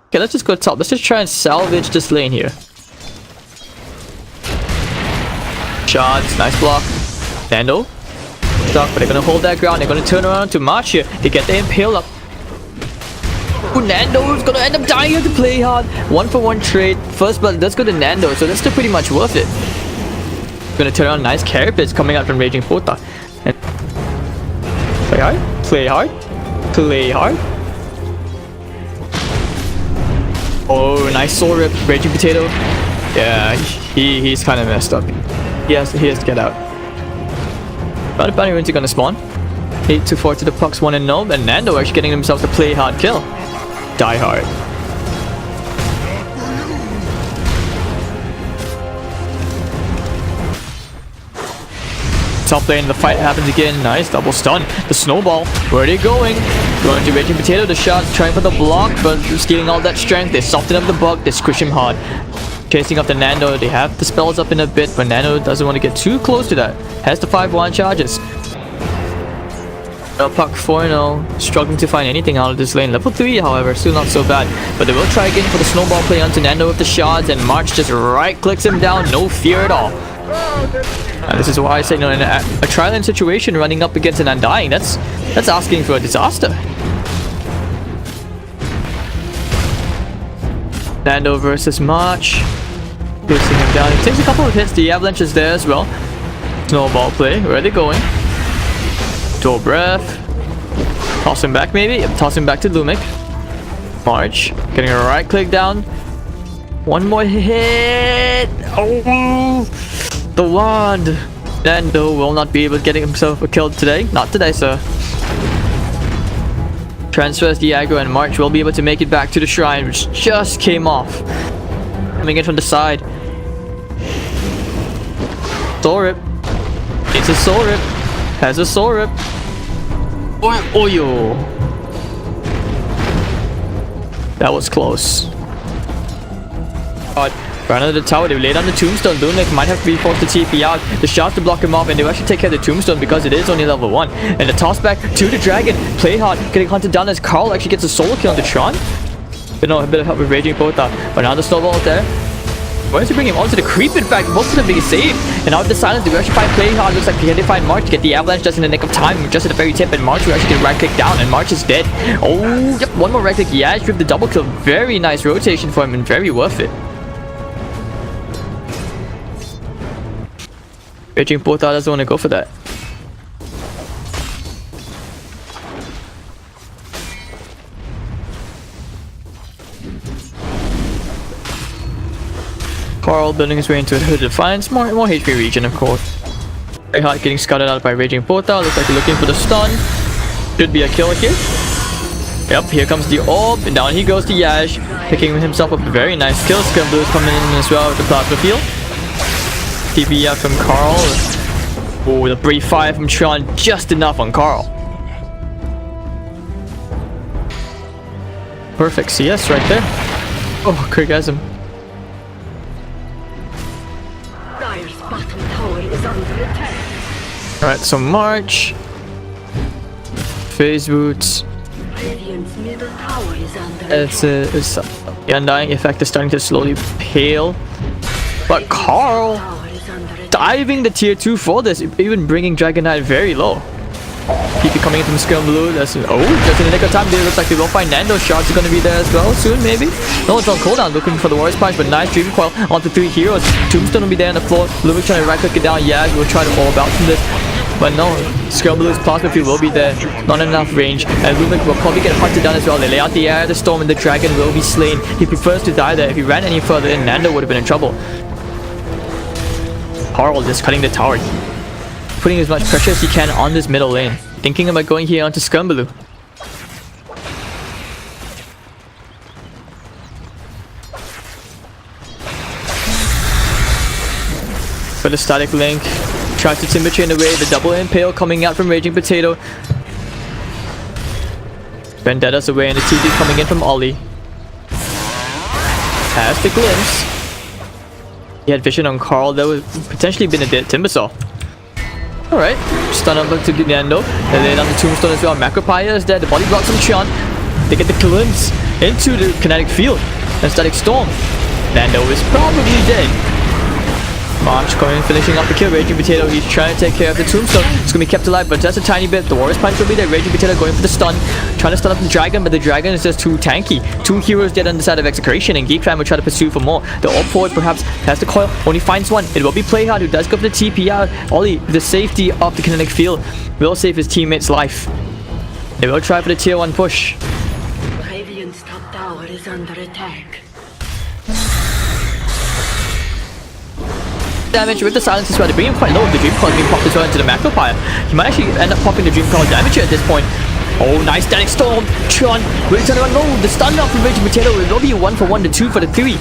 Okay, let's just go top. Let's just try and salvage this lane here. Shots, nice block. Nando. Stuck, but they're gonna hold that ground. They're gonna turn around to march here. They get the impale up. Ooh, Nando is gonna end up dying here to PlayHard. 1-for-1 trade. First blood does go to Nando, so that's still pretty much worth it. Gonna turn around nice carapace coming out from Raging Pota. And play hard, play hard, play hard. Oh, nice soul rip, Raging Potato. Yeah, he's kind of messed up. He has to get out. But bounty runes are gonna spawn. 8-4 to the pucks, 1 and no, and Nando actually getting himself to play hard kill. Die hard. Top lane, the fight happens again. Nice double stun. The snowball. Where are they going? Going to Raging Potato. The shot, trying for the block, but stealing all that strength. They soften up the bug. They squish him hard. Chasing up the Nando. They have the spells up in a bit, but Nando doesn't want to get too close to that. Has the 5-1 charges. Puck 4-0. Struggling to find anything out of this lane. Level 3, however, still not so bad. But they will try again for the snowball play onto Nando with the shots, and March just right clicks him down. No fear at all. And this is why I say, in a trial and situation running up against an Undying, that's asking for a disaster. Nando versus March. Piercing him down. He takes a couple of hits. The avalanche is there as well. Snowball play. Where are they going? Dual breath. Toss him back maybe. Yep, toss him back to LeumiK. March. Getting a right click down. One more hit. Oh, the wand. Nando will not be able to get himself a kill today. Not today, sir. Transfers the aggro, and March will be able to make it back to the shrine, which just came off. Coming in from the side. Soul rip. It's a soul rip. Has a soul rip. Oh, yo. That was close. Right under the tower, they lay down the tombstone. LeumiK might have to be forced to TP out. The shots to block him off, and they actually take care of the tombstone because it is only level 1. And the toss back to the dragon. PlayHard getting hunted down as Karl actually gets a solo kill on the Tron. But no, a bit of help with Raging Pota. But now the snowball is there. Why does he bring him onto the creep? In fact, both of them being saved. And now with the silence, they will actually find PlayHard. Looks like they find March to get the avalanche just in the nick of time, just at the very tip. And March will actually get right click down, and March is dead. Oh, yep, one more right click. Yeah, with the double kill. Very nice rotation for him and very worth it. Raging Pota doesn't want to go for that. Karl building his way into a Hood Defiance. More HP region, of course. PlayHard getting scouted out by Raging Pota. Looks like they're looking for the stun. Should be a kill here. Yep, here comes the orb. And down he goes to Yash. Picking himself up a very nice kill. Skemberlu is coming in as well with the plasma field. TP out from Karl. Oh, the brief fire from ChYuan, just enough on Karl. Perfect CS right there. Oh, Kirgasm. Alright, so March. Phase boots. It's the Undying effect is starting to slowly pale. But Karl diving the tier 2 for this, even bringing Dragon Knight very low. PP coming in from Skemberlu. That's just in the nick of time. It looks like they will find Nando. Shots are going to be there as well soon, maybe. No one's on cooldown looking for the Warrior's Punch, but nice Dream Coil onto 3 heroes. Tombstone will be there on the floor. LeumiK trying to right click it down. Yeah, we'll try to all about from this. But no, Skemberlu's plasma field will be there. Not enough range. And LeumiK will probably get hunted down as well. They lay out the air, the storm, and the dragon will be slain. He prefers to die there. If he ran any further in, Nando would have been in trouble. Karl just cutting the tower. Putting as much pressure as he can on this middle lane. Thinking about going here onto Skemberlu. For the static link. Tries to Timber Chain away. The double impale coming out from Raging Potato. Vendetta's away, and the TP coming in from Ollie. Has the glimpse. He had vision on Karl. That would potentially been a dead Timbersaw. Alright, stun up to Nando. And then on the tombstone as well. Macropire is there. The body blocks from ChYuan. They get the glimpse into the kinetic field and static storm. Nando is probably dead. March coming, finishing up the kill. Raging Potato, he's trying to take care of the tombstone. It's gonna be kept alive, but just a tiny bit. The Warrior's Punch will be there. Raging Potato going for the stun, trying to stun up the dragon, but the dragon is just too tanky. Two heroes dead on the side of Execration, and Geekfam will try to pursue for more. The ult forward perhaps has the coil, only finds one. It will be PlayHard who does go for the TP out. Ollie, the safety of the kinetic field, will save his teammate's life. They will try for the tier 1 push. Radiant's top tower is under attack. Damage with the silence as well. They bring him quite low. The Dream Coil being popped as well into the Macro Fire. He might actually end up popping the Dream Coil damage here at this point. Oh, nice static storm. ChYuan will turn around low. The stun off from Raging Potato. It will be a 1 for 1, the 2 for the 3.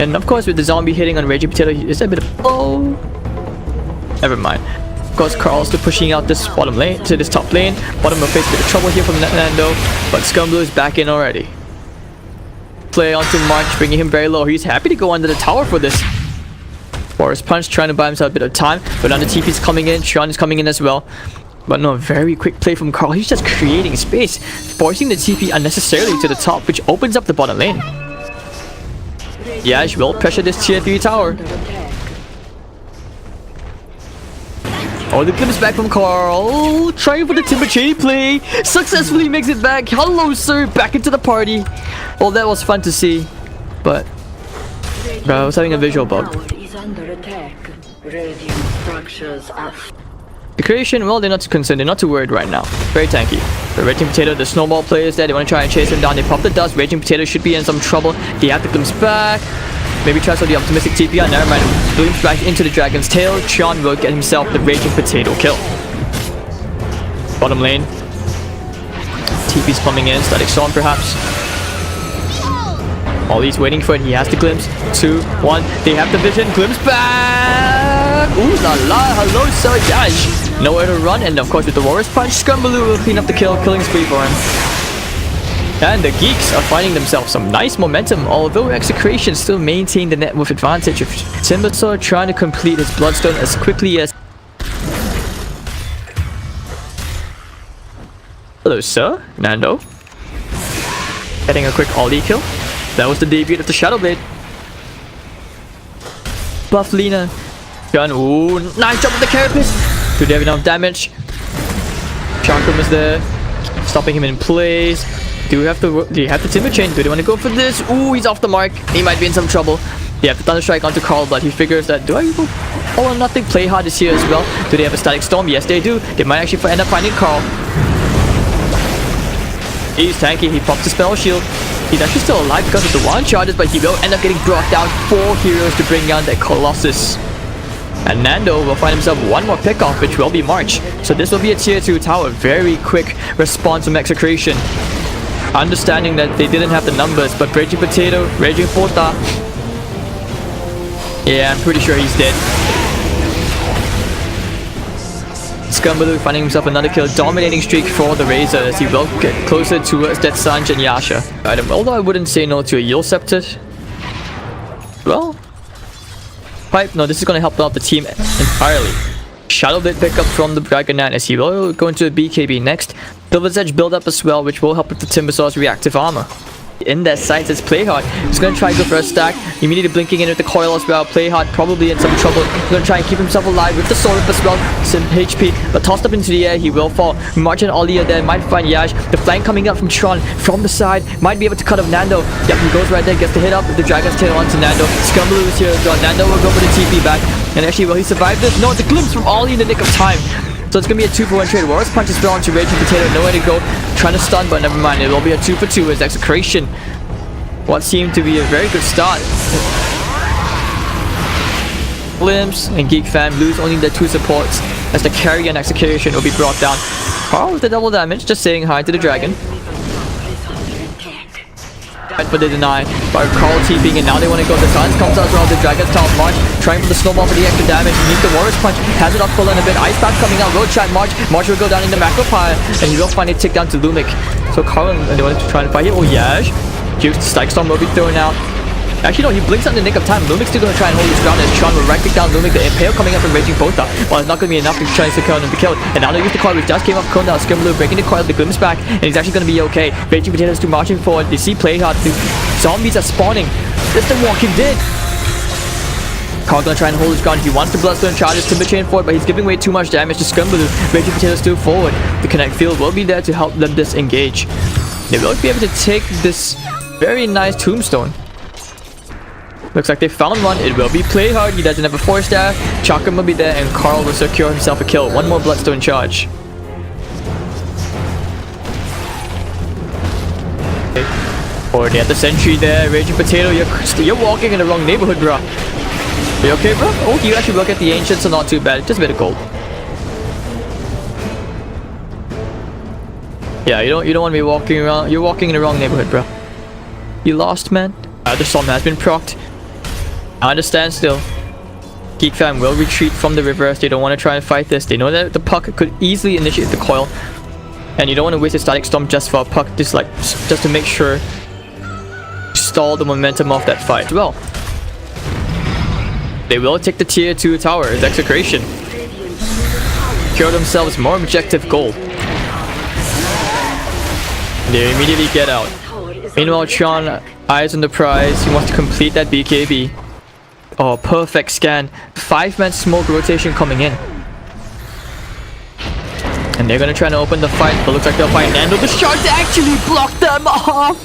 And of course, with the zombie hitting on Raging Potato, is a bit of never mind. Of course, Karl still pushing out this bottom lane to this top lane. Bottom will face a bit of trouble here from Nando, but Skemberlu is back in already. Play onto March, bringing him very low. He's happy to go under the tower for this. Warrior's Punch trying to buy himself a bit of time, but now the TP is coming in. ChYuan is coming in as well. But no, very quick play from Karl. He's just creating space, forcing the TP unnecessarily to the top, which opens up the bottom lane. Yash will pressure this tier 3 tower. Oh, the glimpse back from Karl. Trying for the Timber Chain play. Successfully makes it back. Hello, sir. Back into the party. Well, that was fun to see. But I was having a visual bug. Under attack. Radiant structures are. The creation, well, they're not too concerned. They're not too worried right now. Very tanky. The Raging Potato, the snowball players there. They want to try and chase him down. They pop the dust. Raging Potato should be in some trouble. They have to glimpse back. Maybe tries for the optimistic TP. Never mind. Glimpse back into the dragon's tail. ChYuan will get himself the Raging Potato kill. Bottom lane. TP's coming in. Static Storm perhaps. Ollie's waiting for it. He has the glimpse. 2, 1. They have the vision. Glimpse back. Ooh la la. Hello, sir. Yash. Nowhere to run. And of course, with the Warrior's Punch, Skemberlu will clean up the kill. Killing spree for him. And the Geeks are finding themselves some nice momentum. Although Execration still maintain the net worth advantage of Timbersaw trying to complete his Bloodstone as quickly as. Hello, sir. Nando. Getting a quick Ollie kill. That was the debut of the Shadow Blade. Buff Lina. Gun. Ooh, nice job with the Carapace. Do they have enough damage? Chakram is there. Stopping him in place. Do you have the Timber Chain? Do they want to go for this? Ooh, he's off the mark. He might be in some trouble. They have the Thunder Strike onto Karl, but he figures that, do I go all or nothing? PlayHard is here as well. Do they have a Static Storm? Yes, they do. They might actually end up finding Karl. He's tanky. He pops the Spell Shield. He's actually still alive because of the one charges, but he will end up getting brought down. 4 heroes to bring down that Colossus. And Nando will find himself one more pickoff, which will be March. So this will be a tier 2 tower. Very quick response from Execration. Understanding that they didn't have the numbers, but Raging Potato, Raging Pota. Yeah, I'm pretty sure he's dead. Skemberlu finding himself another kill, dominating streak for the Razor as he will get closer towards that Sanj and Yasha item. Although I wouldn't say no to a Yule Scepter. Well, Pipe, no, this is going to help out the team entirely. Shadow Blade pickup from the Dragon Knight as he will go into a BKB next. Silver's Edge build up as well, which will help with the Timbersaw's reactive armor. In that sight, it's PlayHard. He's going to try and go for a stack. Immediately blinking in with the coil as well. PlayHard probably in some trouble. He's going to try and keep himself alive with the sword as well. Some HP, but tossed up into the air. He will fall. March and Ollie there might find Yash. The flank coming up from ChYuan from the side. Might be able to cut off Nando. Yep, he goes right there. Gets the hit up with the Dragon's Tail onto Nando. Skemberlu is here as well. Nando will go for the TP back. And actually, will he survive this? No, it's a glimpse from Ollie in the nick of time. So it's going to be a 2 for 1 trade. Warrior's Punch is onto Raging Potato. Nowhere to go. Trying to stun, but never mind. It will be a 2 for 2 as Execration. What seemed to be a very good start. Glimpse and Geekfam lose only their 2 supports as the carry and Execution will be brought down. Karl with the double damage, just saying hi to the dragon. But they deny. But Karl TPing and now they want to go. The silence comes out as well. The dragon's top March trying for the snowball for the extra damage. Need the Warrior's Punch. Has it up full in a bit. Ice Pack coming out. Road Chat March. March will go down in the Macro Fire. And he will find a tick down to LeumiK. So Karl and they want to try and fight here. Oh, Yash. Juice, the Strike Storm will be thrown out. Actually, no, he blinks on the nick of time. LeumiK's still gonna try and hold his ground as ChYuan will right click down LeumiK. The Impale coming up and Raging Pota. Well, it's not gonna be enough to try and secure him to be killed. And now they use the coil, which just came off Karl now. Skemberlu breaking the coil, the glimpse back, and he's actually gonna be okay. Raging Potatoes to marching forward. They see PlayHard. The zombies are spawning. It's the Walking Dead. Karl gonna try and hold his ground. He wants the Bloodstone charges Timber Chain forward, but he's giving away too much damage to Skemberlu. Raging Potatoes still forward. The Connect Field will be there to help them disengage. They will be able to take this very nice tombstone. Looks like they found one. It will be PlayHard. He doesn't have a 4-star. ChYuan will be there, and Karl will secure himself a kill. One more Bloodstone charge. Already at the sentry there. Raging Potato, you're walking in the wrong neighborhood, bro. Are you okay, bro? Oh, you actually look at the ancients, so not too bad. Just a bit of gold. Yeah, you don't want to be walking around. You're walking in the wrong neighborhood, bro. You lost, man. The storm has been procced. I understand still. Geekfam will retreat from the river as they don't want to try and fight this. They know that the puck could easily initiate the coil. And you don't want to waste a static storm just for a puck. Just to make sure stall the momentum of that fight. Well, they will take the tier 2 tower as Execration. Secure themselves more objective gold. They immediately get out. Meanwhile, ChYuan eyes on the prize. He wants to complete that BKB. Oh, perfect scan. 5-man smoke rotation coming in. And they're gonna try to open the fight, but looks like they'll find Nando. The sharks actually blocked them off!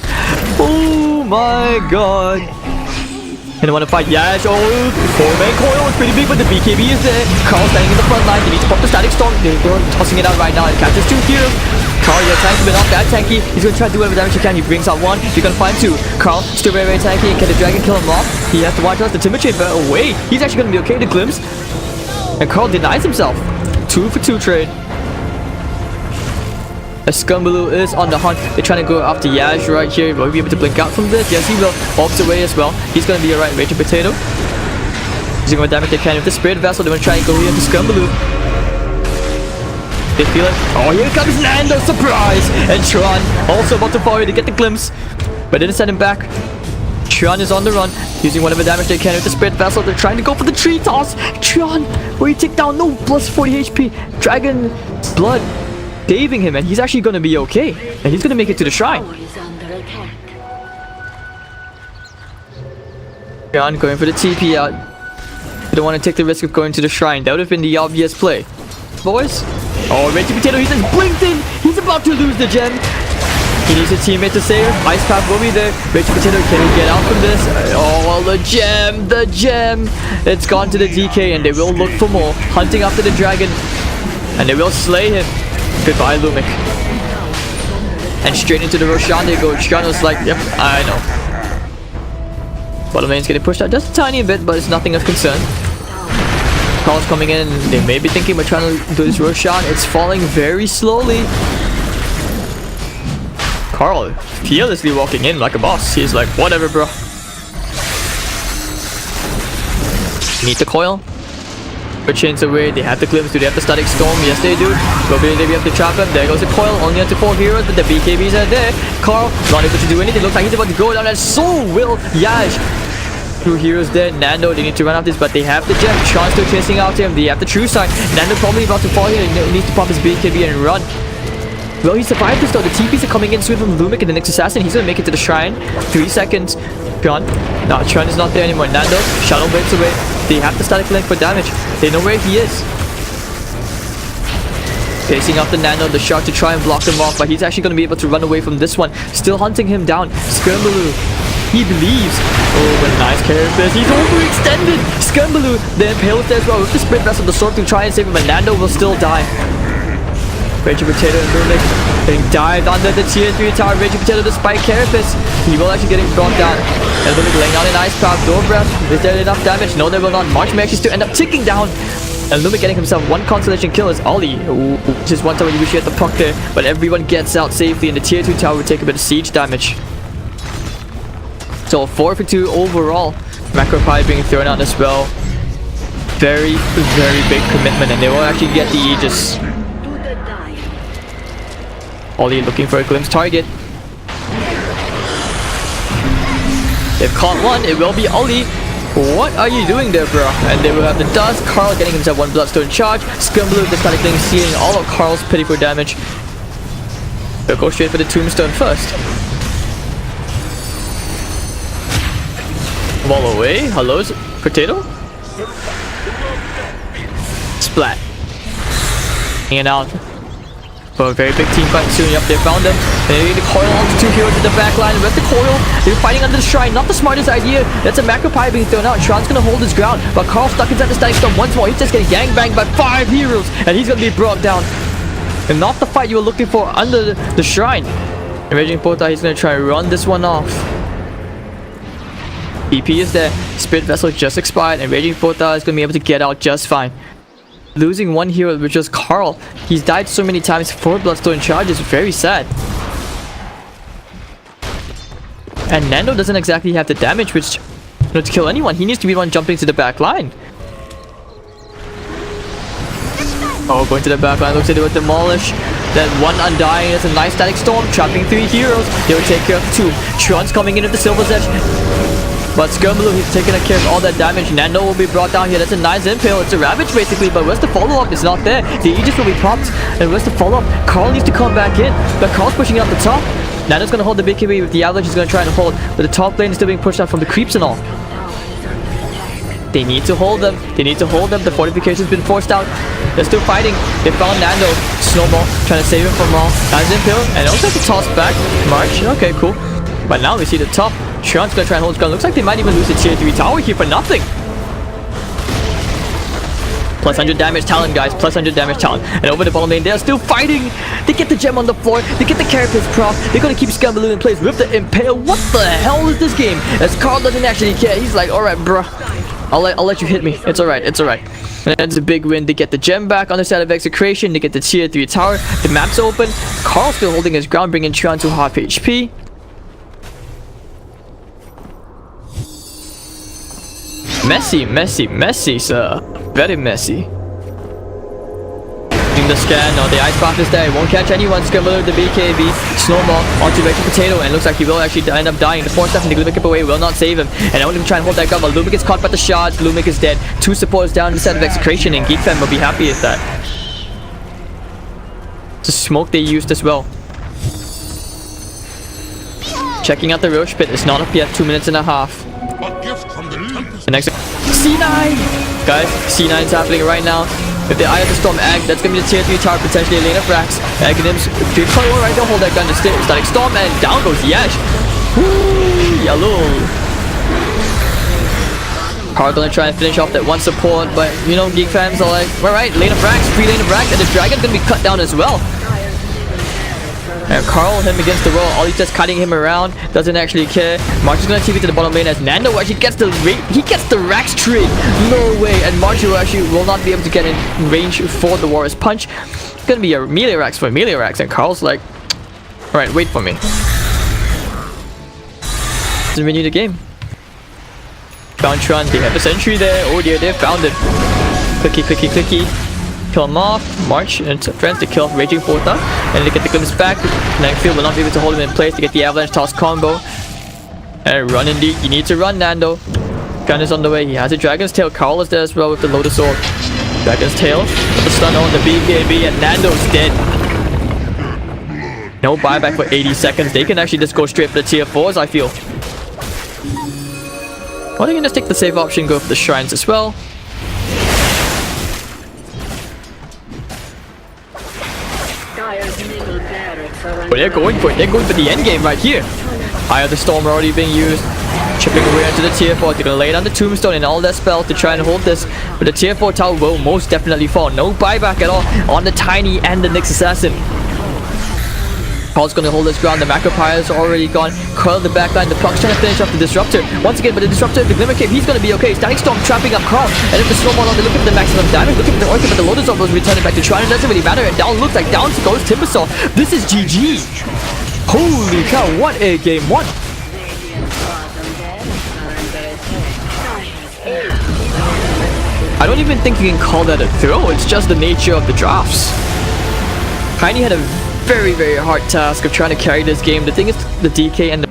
Oh my god. And they want to fight Yash. Oh, 4-man coil is pretty big, but the BKB is there. Karl standing in the front line. They need to pop the static storm. They're tossing it out right now. It catches 2 heroes. Karl, your tank has been off that tanky. He's going to try to do whatever damage he can. He brings out 1. You're going to find 2. Karl, still very, very tanky. Can the dragon kill him off? He has to watch out the Timber Chain away. He's actually going to be okay to glimpse. And Karl denies himself. 2 for 2 trade. As Skemberlu is on the hunt. They're trying to go after Yash right here. Will he be able to blink out from this? Yes, he will. Orbs away as well. He's going to be alright. Raging Potato. Using what damage they can with the Spirit Vessel. They're going to try and go into Skemberlu. They feel it. Oh, here comes Nando. Surprise! And ChYuan also about to fire to get the glimpse. But didn't send him back. ChYuan is on the run. Using whatever damage they can with the Spirit Vessel. They're trying to go for the tree toss. ChYuan, where you take down. No, plus 40 HP. Dragon blood. Saving him, and he's actually going to be okay. And he's going to make it to the shrine. ChYuan going for the TP out. You don't want to take the risk of going to the shrine. That would have been the obvious play. Boys. Oh, Raging Potato, he just blinked in. He's about to lose the gem. He needs his teammate to save. Ice Path will be there. Raging Potato, can he get out from this? Oh, the gem. The gem. It's gone to the DK, and they will look for more. Hunting after the dragon. And they will slay him. Goodbye, LeumiK. And straight into the Roshan they go. ChYuan was like, yep, I know. Bottom lane's getting pushed out just a tiny bit, but it's nothing of concern. Karl's coming in. They may be thinking about trying to do this Roshan. It's falling very slowly. Karl fearlessly walking in like a boss. He's like, whatever, bro. Need the coil. But chains away, they have the glimpse. Do they have the static storm? Yes, they do. But will they be able to trap him? There goes the coil. Only up to 4 heroes, but the BKBs are there. Karl not able to do anything. Looks like he's about to go down, and so will Yash. 2 heroes there. Nando, they need to run off this, but they have the gem. ChYuan still chasing after him. They have the true sign. Nando probably about to fall here. He needs to pop his BKB and run. Well, he survived this though. The TPs are coming in soon from LeumiK and the next assassin. He's gonna make it to the shrine. 3 seconds. ChYuan. No, ChYuan is not there anymore. Nando, Shadow breaks away. They have the static link for damage. They know where he is. Chasing after Nando, the shark to try and block him off, but he's actually going to be able to run away from this one. Still hunting him down. Skemberlu, he believes. Oh, but nice character. He's overextended. Skemberlu, the Impale there as well with the Sprint Vessel, the sword to try and save him, but Nando will still die. Raging Potato and LeumiK getting dived under the tier 3 tower. Raging Potato despite Carapace. He will actually getting brought down. And LeumiK laying down an Ice Path. Door Breath. Is there enough damage? No, there will not. March may actually still end up ticking down. And LeumiK getting himself 1 consolation kill as Ollie. Ooh, just one time when you wish you had the puck there. But everyone gets out safely, and the tier 2 tower will take a bit of siege damage. So 4 for 2 overall. Macro Pie being thrown out as well. Very, very big commitment, and they will actually get the Aegis. Ollie looking for a glimpse target. They've caught one. It will be Ollie. What are you doing there, bro? And they will have the dust. Karl getting himself one bloodstone charge. Skemberlu, the static thing, seeing all of Karl's pitiful damage. They'll go straight for the tombstone first. Ball away. Hello, potato. Splat. Hanging out. For a very big team fight soon. Yep, they found them. They need to coil onto two heroes in the back line. With the coil, they're fighting under the shrine. Not the smartest idea. That's a macro pie being thrown out. ChYuan's gonna hold his ground, but Karl stuck inside the static storm once more. He's just getting gangbanged by 5 heroes, and he's gonna be brought down. And not the fight you were looking for under the shrine. And Raging Portal, he's gonna try and run this one off. BP is there. Spirit Vessel just expired, and Raging Portal is gonna be able to get out just fine. Losing one hero, which was Karl. He's died so many times. 4 bloodstone charges. Very sad. And Nando doesn't exactly have the damage which to kill anyone. He needs to be the one jumping to the back line. Oh, going to the back line. Looks like they will demolish. Then one Undying is a nice static storm, trapping 3 heroes. They will take care of 2. ChYuan's coming in at the Silver's Edge. But Skemberlu, he's taking care of all that damage. Nando will be brought down here. That's a nice impale. It's a Ravage basically, but where's the follow-up? It's not there. The Aegis will be popped. And where's the follow-up? Karl needs to come back in. But Karl's pushing out the top. Nando's gonna hold the BKB with the Avalanche. He's gonna try and hold. But the top lane is still being pushed out from the creeps and all. They need to hold them. They need to hold them. The fortification's been forced out. They're still fighting. They found Nando. Snowball trying to save him from all. Nice impale. And it looks like a toss back. March. Okay, cool. But now we see the top. ChYuan's gonna try and hold his gun. Looks like they might even lose the tier 3 tower here for nothing. Plus 100 damage talent, guys. Plus 100 damage talent. And over the bottom lane, they're still fighting. They get the gem on the floor. They get the carapace prop. They're gonna keep Skemberlu in place with the impale. What the hell is this game? As Karl doesn't actually care. He's like, alright, bruh. I'll let you hit me. It's alright. It's alright. And that's a big win. They get the gem back on the side of Execration. They get the tier 3 tower. The map's open. Karl's still holding his ground, bringing ChYuan to half HP. Messy, messy, messy, sir. Very messy. Doing the scan. No, the ice path is there. It won't catch anyone. Skemberlu, the BKB. Snowball onto Vector Potato. And looks like he will actually end up dying. The 4-step and the LeumiK away will not save him. And I want him to try and hold that gun. But LeumiK is caught by the shards. LeumiK is dead. 2 supports down the side of Execration. And Geekfam will be happy with that. The smoke they used as well. Checking out the Roche pit. It's not up yet. 2 minutes and a half. The next C9! Guys, C9 is happening right now. With the Eye of the Storm Egg, that's gonna be the tier 3 tower, potentially a lane of Rax. Aghanims, if you right now, hold that gun to static storm, and down goes Yash. Woo! Yellow. Karl gonna try and finish off that one support, but you know, Geek fans are like, alright, lane of Rax, free lane of Rax, and the dragon's gonna be cut down as well. And Karl, him against the wall, Ollie's just cutting him around, doesn't actually care. March is gonna TP to the bottom lane as Nando actually gets the Rax tree. No way, and March will not be able to get in range for the Warrior's punch. It's gonna be a melee Rax for melee Rax, and Karl's like, alright, wait for me. Doesn't renew the game. Found ChYuan, they have a sentry there. Oh dear, they found it. Clicky, clicky, clicky. Kill him off. March and friends to kill off Raging Portal. And they get the glimpse back. Nightfield will not be able to hold him in place to get the Avalanche Toss combo. And run indeed. You need to run, Nando. Gun is on the way. He has a Dragon's Tail. Karl is there as well with the Lotus Sword. Dragon's Tail. With the stun on the BKB. And Nando's dead. No buyback for 80 seconds. They can actually just go straight for the tier 4s, I feel. Or they can just take the safe option, go for the shrines as well. But they're going for it. They're going for the end game right here. Eye of the Storm already being used. Chipping away into the tier 4. They're going to lay down the Tombstone and all their spells to try and hold this. But the tier 4 tower will most definitely fall. No buyback at all on the Tiny and the Nyx Assassin. Karl's going to hold his ground. The Macro Pyre is already gone. Karl the backline. The Puck's trying to finish off the Disruptor. Once again, but the Disruptor, the Glimmer Cape, he's going to be okay. Static Storm trapping up Karl. And if the Snowball on, they look at the maximum damage. Look at the Orchid, but the Lotus Orb was returning back to ChYuan. It doesn't really matter. And down looks like down goes Timbersaw. This is GG. Holy cow, what a game 1. I don't even think you can call that a throw. It's just the nature of the drafts. Tiny had a very hard task of trying to carry this game. The thing is, the DK and the